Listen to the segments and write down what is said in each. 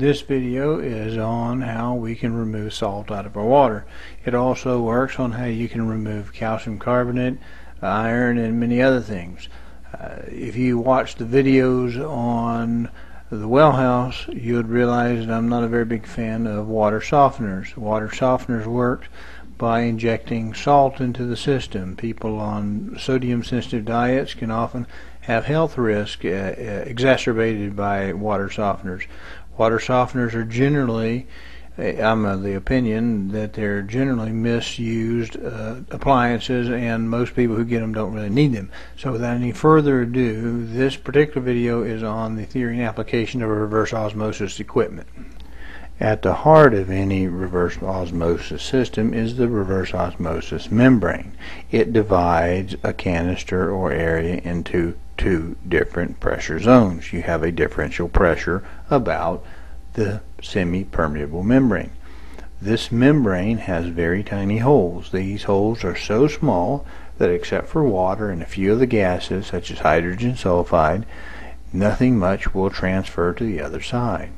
This video is on how we can remove salt out of our water. It also works on how you can remove calcium carbonate, iron, and many other things. If you watch the videos on the well house, you would realize that I'm not a very big fan of water softeners. Water softeners work by injecting salt into the system. People on sodium sensitive diets can often have health risk exacerbated by water softeners. Water softeners are generally, I'm of the opinion that they're generally misused appliances, and most people who get them don't really need them. So without any further ado, this particular video is on the theory and application of reverse osmosis equipment. At the heart of any reverse osmosis system is the reverse osmosis membrane. It divides a canister or area into two different pressure zones. You have a differential pressure about the semi-permeable membrane. This membrane has very tiny holes. These holes are so small that except for water and a few of the gases such as hydrogen sulfide, nothing much will transfer to the other side.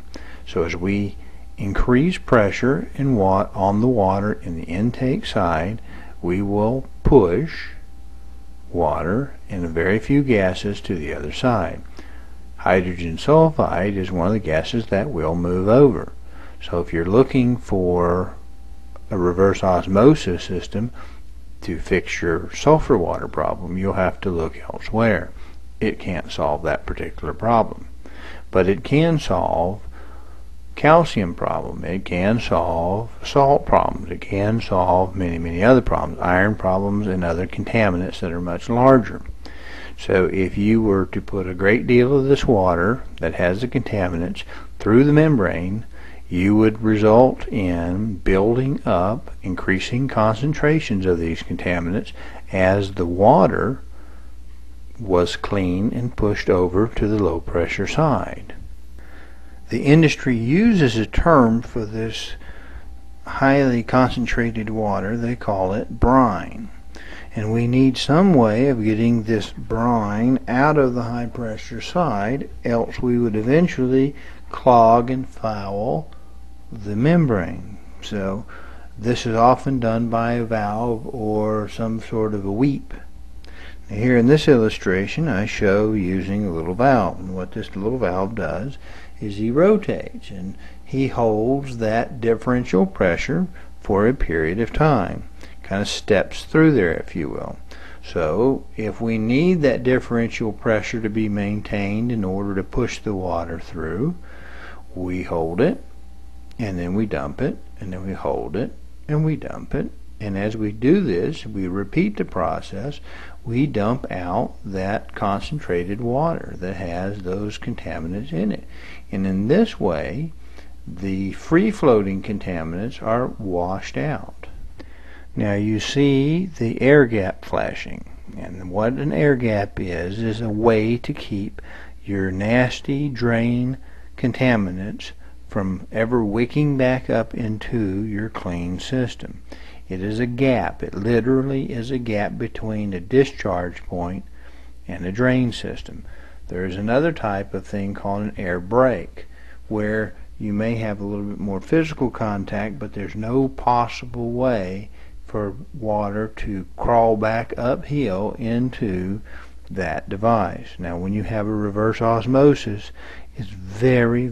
So as we increase pressure on the water in the intake side, we will push water and very few gases to the other side. Hydrogen sulfide is one of the gases that will move over. So if you're looking for a reverse osmosis system to fix your sulfur water problem, you'll have to look elsewhere. It can't solve that particular problem, but it can solve calcium problem, it can solve salt problems, it can solve many other problems, iron problems, and other contaminants that are much larger. So if you were to put a great deal of this water that has the contaminants through the membrane, you would result in building up increasing concentrations of these contaminants as the water was cleaned and pushed over to the low pressure side. The industry uses a term for this highly concentrated water. They call it brine. And we need some way of getting this brine out of the high pressure side, else we would eventually clog and foul the membrane. So this is often done by a valve or some sort of a weep. Now here in this illustration I show using a little valve, and what this little valve does is he rotates and he holds that differential pressure for a period of time, kind of steps through there, if you will. So if we need that differential pressure to be maintained in order to push the water through, we hold it and then we dump it, and then we hold it and we dump it, and as we do this, we repeat the process. We dump out that concentrated water that has those contaminants in it, and in this way the free-floating contaminants are washed out. Now you see the air gap flashing, and what an air gap is a way to keep your nasty drain contaminants from ever wicking back up into your clean system. It is a gap. It literally is a gap between a discharge point and a drain system. There is another type of thing called an air brake, where you may have a little bit more physical contact, but there's no possible way for water to crawl back uphill into that device. Now when you have a reverse osmosis, it's very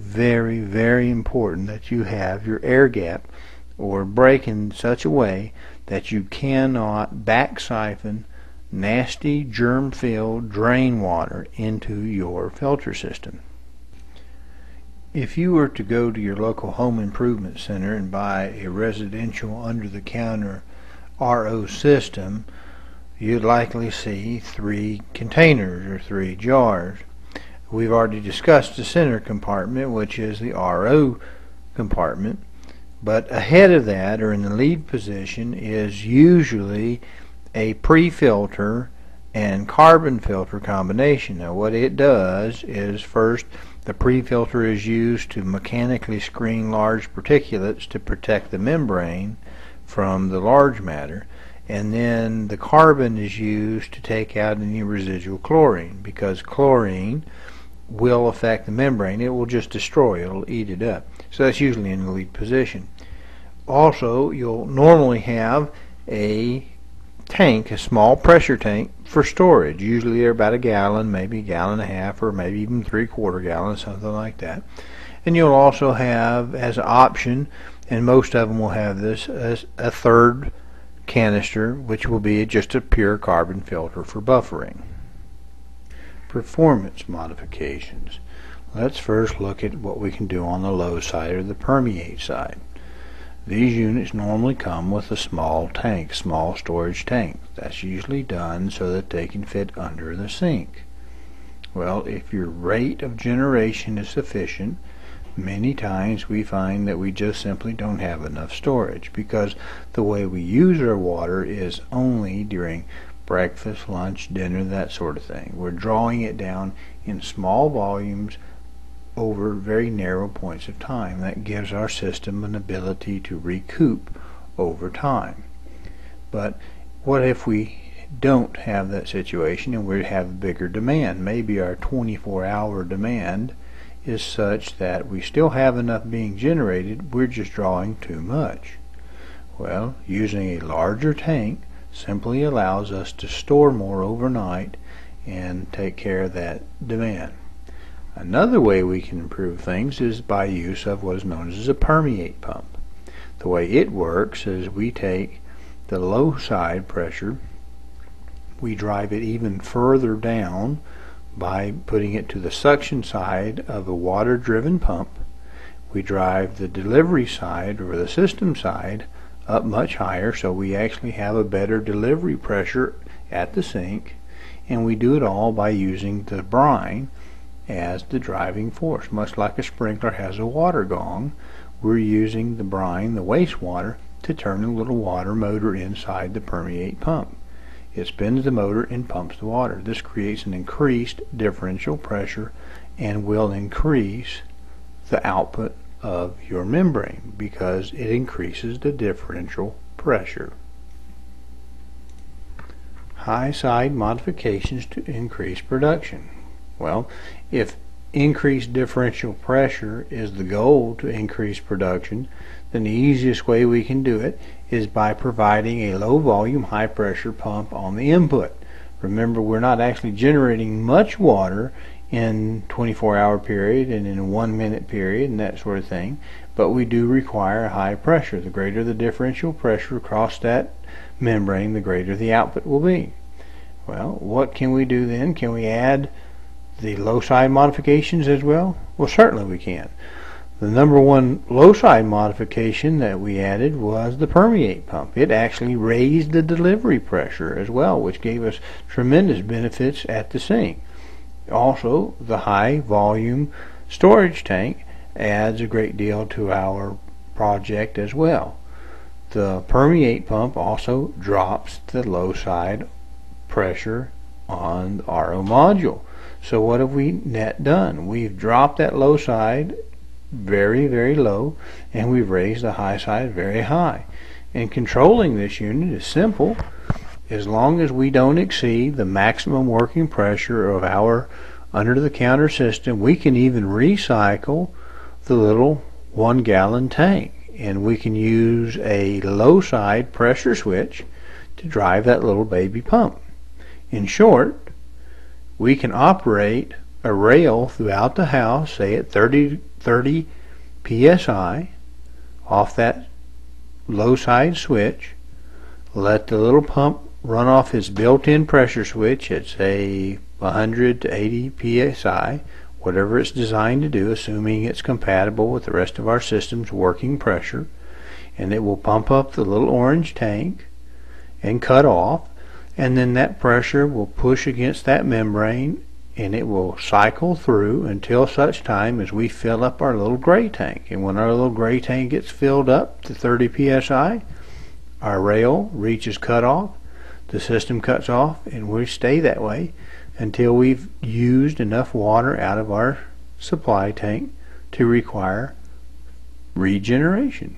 important that you have your air gap or break in such a way that you cannot back siphon nasty germ-filled drain water into your filter system. If you were to go to your local home improvement center and buy a residential under-the-counter RO system, you'd likely see 3 containers or 3 jars. We've already discussed the center compartment, which is the RO compartment, but ahead of that, or in the lead position, is usually a pre-filter and carbon filter combination. Now what it does is, first, the pre-filter is used to mechanically screen large particulates to protect the membrane from the large matter, and then the carbon is used to take out any residual chlorine, because chlorine will affect the membrane. It will just destroy it. It'll eat it up. So that's usually in the lead position. Also, you'll normally have a tank, a small pressure tank for storage. Usually they're about a gallon, maybe a gallon and a half, or maybe even 3/4 gallons, something like that. And you'll also have, as an option, and most of them will have this, as a third canister, which will be just a pure carbon filter for buffering. Performance modifications. Let's first look at what we can do on the low side or the permeate side. These units normally come with a small tank, small storage tank. That's usually done so that they can fit under the sink. Well, if your rate of generation is sufficient, many times we find that we just simply don't have enough storage, because the way we use our water is only during breakfast, lunch, dinner, that sort of thing. We're drawing it down in small volumes over very narrow points of time. That gives our system an ability to recoup over time. But what if we don't have that situation and we have a bigger demand? Maybe our 24-hour demand is such that we still have enough being generated, we're just drawing too much. Well, using a larger tank simply allows us to store more overnight and take care of that demand. Another way we can improve things is by use of what is known as a permeate pump. The way it works is we take the low side pressure, we drive it even further down by putting it to the suction side of a water driven pump. We drive the delivery side or the system side up much higher, so we actually have a better delivery pressure at the sink, and we do it all by using the brine as the driving force. Much like a sprinkler has a water gong, we're using the brine, the wastewater, to turn a little water motor inside the permeate pump. It spins the motor and pumps the water. This creates an increased differential pressure and will increase the output of your membrane because it increases the differential pressure. High side modifications to increase production. Well, if increased differential pressure is the goal to increase production, then the easiest way we can do it is by providing a low volume, high pressure pump on the input. Remember, we're not actually generating much water in 24-hour period and in a 1-minute period and that sort of thing, but we do require high pressure. The greater the differential pressure across that membrane, the greater the output will be. Well, what can we do then? Can we add the low side modifications as well? Well, certainly we can. The number one low side modification that we added was the permeate pump. It actually raised the delivery pressure as well, which gave us tremendous benefits at the sink. Also, the high volume storage tank adds a great deal to our project as well. The permeate pump also drops the low side pressure on the RO module. So what have we net done? We've dropped that low side very, very low, and we've raised the high side very high. And controlling this unit is simple. As long as we don't exceed the maximum working pressure of our under-the-counter system, we can even recycle the little 1-gallon tank, and we can use a low side pressure switch to drive that little baby pump. In short, we can operate a rail throughout the house, say at 30 psi, off that low side switch, let the little pump run off his built-in pressure switch at say 100 to 80 psi, whatever it's designed to do, assuming it's compatible with the rest of our system's working pressure, and it will pump up the little orange tank and cut off, and then that pressure will push against that membrane and it will cycle through until such time as we fill up our little gray tank. And when our little gray tank gets filled up to 30 psi, our rail reaches cutoff, the system cuts off, and we stay that way until we've used enough water out of our supply tank to require regeneration.